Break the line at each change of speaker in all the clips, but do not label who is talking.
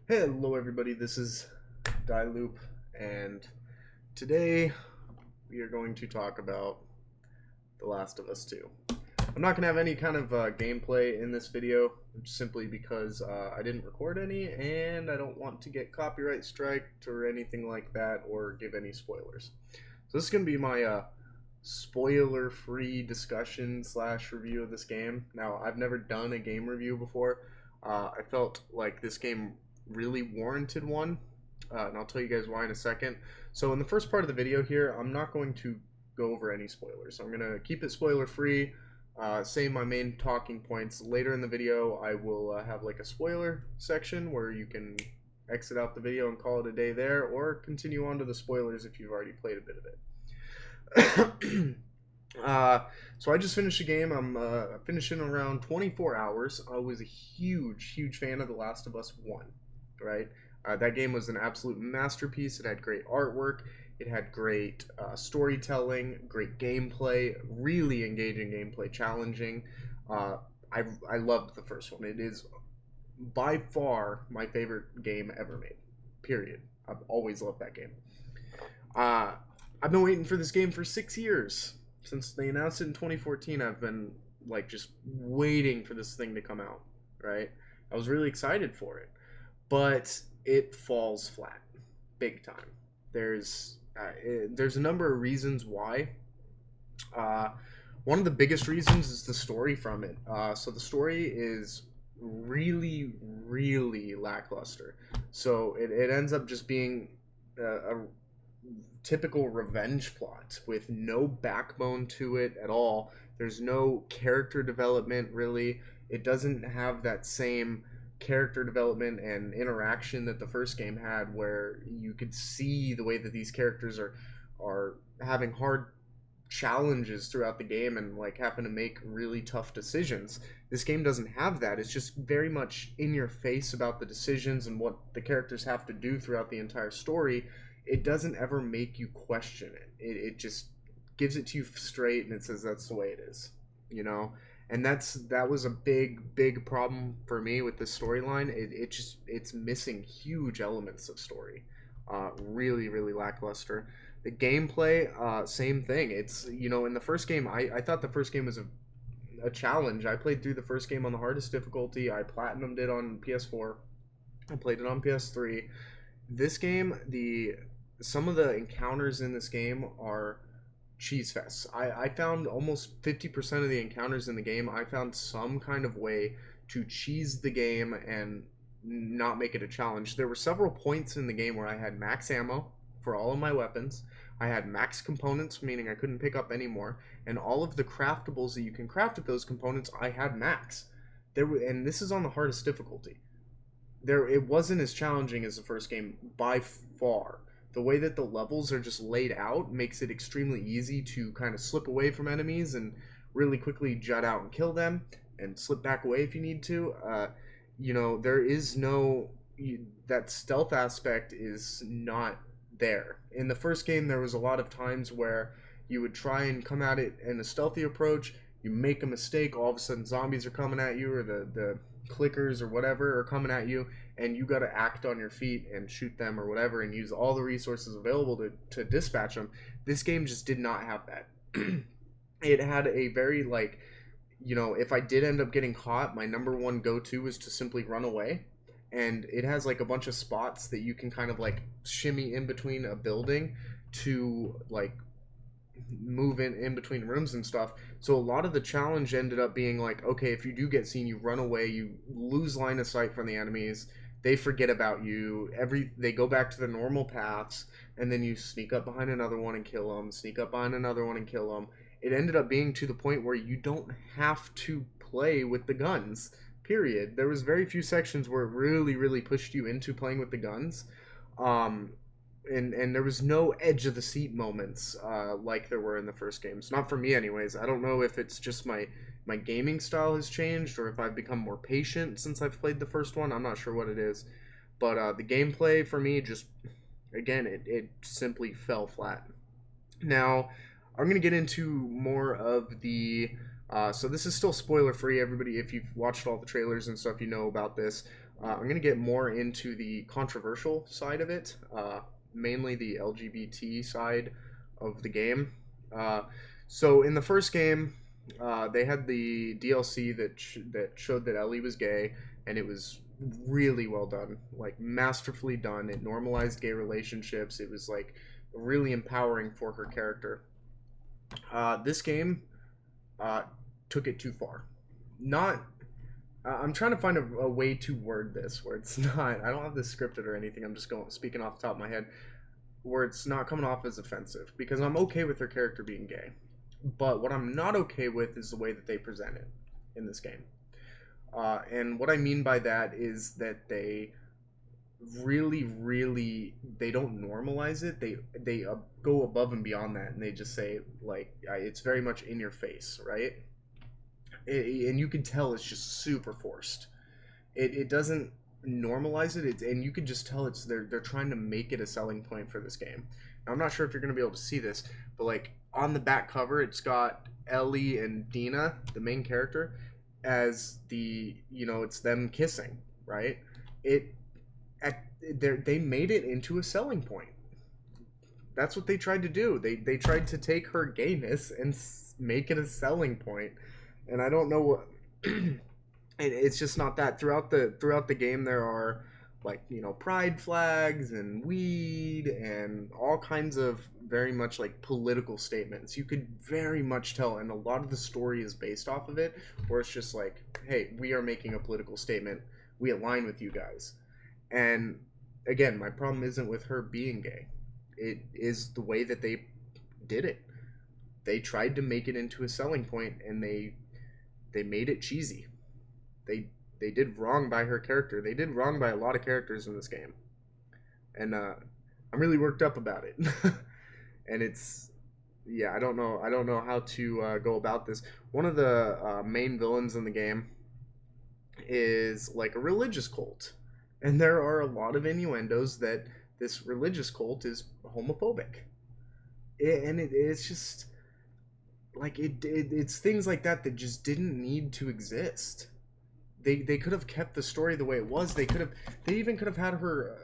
Hello everybody, this is Dylloop, and today we are going to talk about The Last of Us 2. I'm not going to have any kind of gameplay in this video, simply because I didn't record any, and I don't want to get copyright striked or anything like that, or give any spoilers. So this is going to be my spoiler-free discussion slash review of this game. Now, I've never done a game review before. I felt like this game really warranted one, and I'll tell you guys why in a second. So in the first part of the video here, I'm not going to go over any spoilers. I'm going to keep it spoiler free, say my main talking points. Later in the video, I will have like a spoiler section where you can exit out the video and call it a day there, or continue on to the spoilers if you've already played a bit of it. So I just finished a game. I'm finishing around 24 hours. I was a huge fan of The Last of Us 1, right? That game was an absolute masterpiece. It had great artwork. It had great storytelling, great gameplay, really engaging gameplay, challenging. I loved the first one. It is by far my favorite game ever made, period. I've always loved that game. I've been waiting for this game for 6 years. Since they announced it in 2014, I've been like just waiting for this thing to come out, right? I was really excited for it, but it falls flat, big time. There's a number of reasons why. One of the biggest reasons is the story from it. So the story is really lackluster. So it ends up just being a typical revenge plot with no backbone to it at all. There's no character development, really. It doesn't have that same character development and interaction that the first game had, where you could see the way that these characters are having hard challenges throughout the game and like having to make really tough decisions. This game doesn't have that. It's just very much in your face about the decisions and what the characters have to do throughout the entire story. It doesn't ever make you question it. It just gives it to you straight, and it says that's the way it is, you know. And that was a big problem for me with this storyline. It's missing huge elements of story. Really lackluster. The gameplay, same thing. It's, you know, in the first game, I thought the first game was a challenge. I played through the first game on the hardest difficulty. I platinumed it on PS4. I played it on PS3. This game, some of the encounters in this game are cheese fests. I found almost 50% of the encounters in the game, I found some kind of way to cheese the game and not make it a challenge. There were several points in the game where I had max ammo for all of my weapons. I had max components, meaning I couldn't pick up any more, and all of the craftables that you can craft with those components, I had max. And this is on the hardest difficulty. It wasn't as challenging as the first game by far. The way that the levels are just laid out makes it extremely easy to kind of slip away from enemies and really quickly jut out and kill them, and slip back away if you need to. You know, there is that stealth aspect is not there. In the first game, there was a lot of times where you would try and come at it in a stealthy approach. You make a mistake, all of a sudden zombies are coming at you, or the clickers or whatever are coming at you, and you got to act on your feet and shoot them or whatever, and use all the resources available to dispatch them. This game just did not have that. It had a very, like, you know, if I did end up getting caught, my number one go-to is to simply run away. And it has like a bunch of spots that you can kind of like shimmy in between a building to like move in between rooms and stuff. So a lot of the challenge ended up being like, okay, if you do get seen, you run away, you lose line of sight from the enemies, they forget about you, they go back to the normal paths, and then you sneak up behind another one and kill them, sneak up behind another one and kill them. It ended up being to the point where you don't have to play with the guns, period. There was very few sections where it really pushed you into playing with the guns. And there was no edge of the seat moments like there were in the first games. Not for me, anyways. I don't know if it's just my gaming style has changed, or if I've become more patient since I've played the first one. I'm not sure what it is, but the gameplay for me just, again, it simply fell flat. Now, I'm gonna get into more of the. So this is still spoiler free. Everybody, if you've watched all the trailers and stuff, you know about this. I'm going to get more into the controversial side of it, mainly the LGBT side of the game. Uh, so in the first game, they had the DLC that showed that Ellie was gay, and it was really well done, like masterfully done. It normalized gay relationships. It was like really empowering for her character. This game uh, took it too far. Not I'm trying to find a way to word this where it's not. I don't have this scripted or anything. I'm just going speaking off the top of my head, where it's not coming off as offensive because I'm okay with her character being gay, but what I'm not okay with is the way that they present it in this game. And what I mean by that is that they really they don't normalize it. They go above and beyond that, and they just say like it's very much in your face, right? And you can tell it's just super forced. It doesn't normalize it. And you can just tell they're trying to make it a selling point for this game. Now, I'm not sure if you're going to be able to see this, but like on the back cover, it's got Ellie and Dina, the main character, as it's them kissing, right? It they made it into a selling point. That's what they tried to do. They tried to take her gayness and make it a selling point, and I don't know what. It's just not that. Throughout the game, there are like pride flags and weed and all kinds of very much like political statements. You could very much tell, and a lot of the story is based off of it, where it's just like, hey, we are making a political statement. We align with you guys. And again, my problem isn't with her being gay. It is the way that they did it. They tried to make it into a selling point, and they made it cheesy. They did wrong by her character. They did wrong by a lot of characters in this game, and I'm really worked up about it. And it's I don't know how to go about this. One of the main villains in the game is like a religious cult, and there are a lot of innuendos that this religious cult is homophobic, it's just like it's things like that just didn't need to exist. They could have kept the story the way it was. They even could have had her,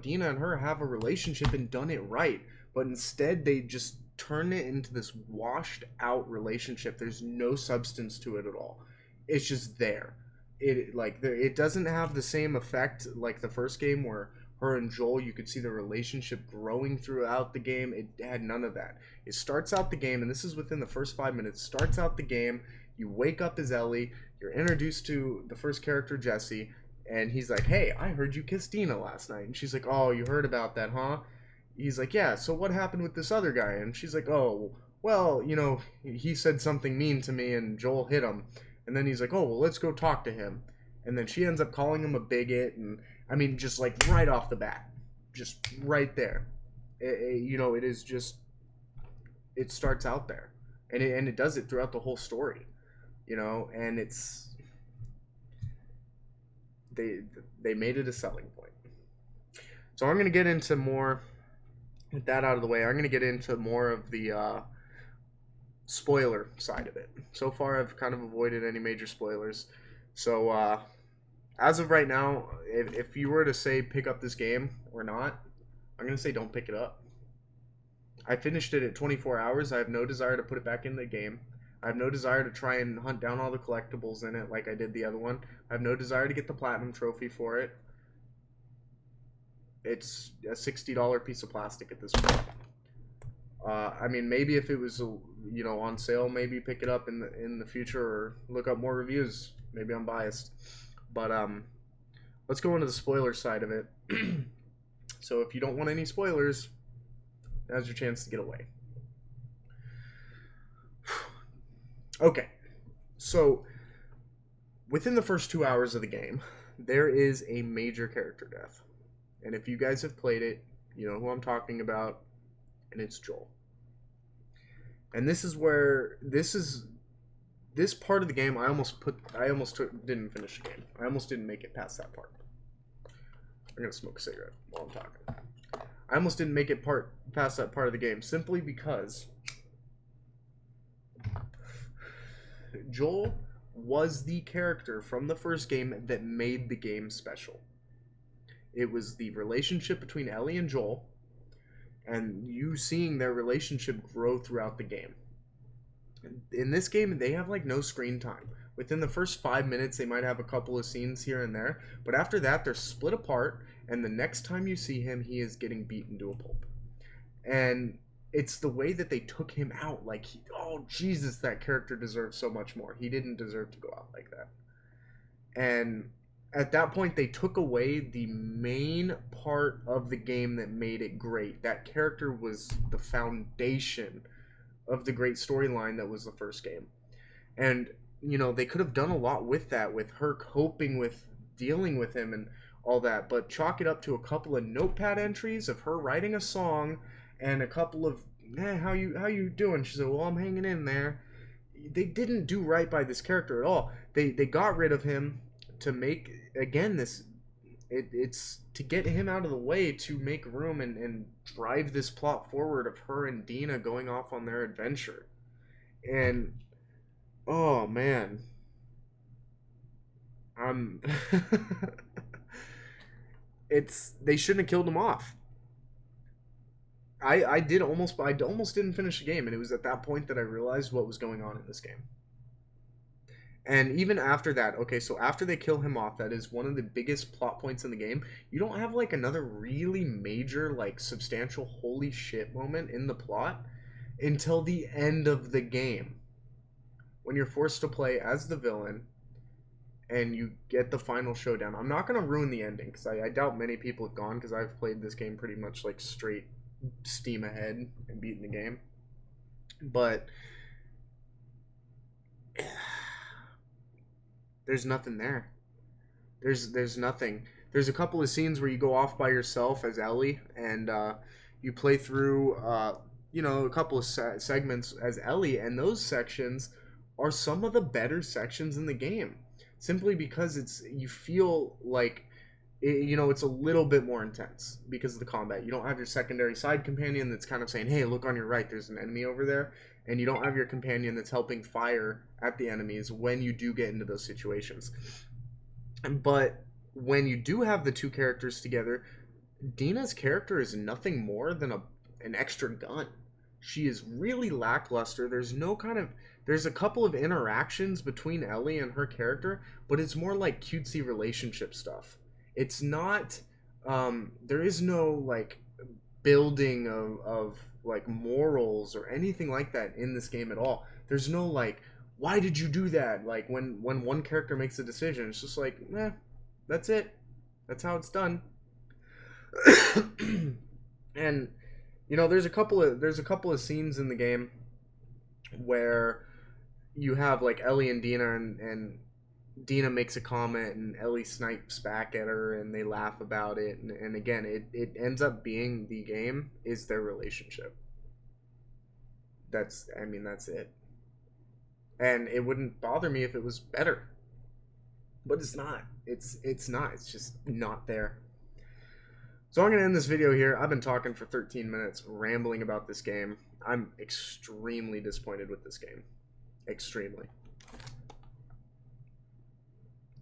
Dina and her have a relationship and done it right. But instead, they just turned it into this washed out relationship. There's no substance to it at all. It's just there. It doesn't have the same effect like the first game where her and Joel, you could see the relationship growing throughout the game. It had none of that. It starts out the game, and this is within the first 5 minutes. Starts out the game. You wake up as Ellie. You're introduced to the first character, Jesse, and he's like, hey, I heard you kissed Dina last night. And she's like, oh, you heard about that, huh? He's like, yeah, so what happened with this other guy? And she's like, oh, well, he said something mean to me and Joel hit him. And then he's like, oh, well, let's go talk to him. And then she ends up calling him a bigot. And, I mean, just like right off the bat. Just right there. It is just, it starts out there. And it does it throughout the whole story. And it's they made it a selling point. So I'm going to get into more with that out of the way. I'm going to get into more of the spoiler side of it. So far, I've kind of avoided any major spoilers. So as of right now, if you were to say pick up this game or not, I'm going to say don't pick it up. I finished it at 24 hours. I have no desire to put it back in the game. I have no desire to try and hunt down all the collectibles in it like I did the other one. I have no desire to get the platinum trophy for it. It's a $60 piece of plastic at this point. I mean, maybe if it was on sale, maybe pick it up in the future or look up more reviews. Maybe I'm biased, but let's go into the spoiler side of it. So if you don't want any spoilers, now's your chance to get away. Okay, so within the first 2 hours of the game, there is a major character death. And if you guys have played it, you know who I'm talking about, and it's Joel. And this part of the game, I almost didn't finish the game. I almost didn't make it past that part. I'm going to smoke a cigarette while I'm talking. I almost didn't make it past that part of the game, simply because Joel was the character from the first game that made the game special. It was the relationship between Ellie and Joel, and you seeing their relationship grow throughout the game. In this game, they have like no screen time. Within the first 5 minutes, they might have a couple of scenes here and there, but after that, they're split apart, and the next time you see him, he is getting beaten to a pulp. And it's the way that they took him out. Like, oh, Jesus, that character deserves so much more. He didn't deserve to go out like that. And at that point, they took away the main part of the game that made it great. That character was the foundation of the great storyline that was the first game. And, you know, they could have done a lot with that, with her coping with dealing with him and all that, but chalk it up to a couple of notepad entries of her writing a song and a couple of, how you doing? She said, well, I'm hanging in there. They didn't do right by this character at all. They got rid of him to make, again, this, it's to get him out of the way to make room and drive this plot forward of her and Dina going off on their adventure. And, oh, man. They shouldn't have killed him off. I almost didn't finish the game, and it was at that point that I realized what was going on in this game. And even after that, okay, so after they kill him off, that is one of the biggest plot points in the game. You don't have like another really major, like substantial holy shit moment in the plot until the end of the game, when you're forced to play as the villain and you get the final showdown. I'm not going to ruin the ending because I doubt many people have gone, because I've played this game pretty much like straight steam ahead and beaten the game. But there's nothing there. There's nothing. There's a couple of scenes where you go off by yourself as Ellie, and you play through, a couple of segments as Ellie, and those sections are some of the better sections in the game, simply because you feel like, it's a little bit more intense because of the combat. You don't have your secondary side companion that's kind of saying, hey, look on your right, there's an enemy over there. And you don't have your companion that's helping fire at the enemies when you do get into those situations. But when you do have the two characters together, Dina's character is nothing more than an extra gun. She is really lackluster. There's a couple of interactions between Ellie and her character, but it's more like cutesy relationship stuff. It's not, there is no like building of like morals or anything like that in this game at all. There's no like, why did you do that? Like when one character makes a decision, it's just like, that's it. That's how it's done. And there's a couple of scenes in the game where you have like Ellie and Dina, and Dina makes a comment and Ellie snipes back at her and they laugh about it, and again it ends up being the game is their relationship. That's it. And it wouldn't bother me if it was better, but it's not. It's not. It's just not there. So I'm going to end this video here. I've been talking for 13 minutes, rambling about this game. I'm extremely disappointed with this game. Extremely.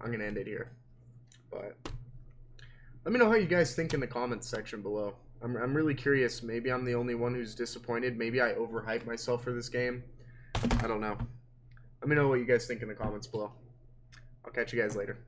I'm going to end it here. But let me know how you guys think in the comments section below. I'm really curious. Maybe I'm the only one who's disappointed. Maybe I overhyped myself for this game. I don't know. Let me know what you guys think in the comments below. I'll catch you guys later.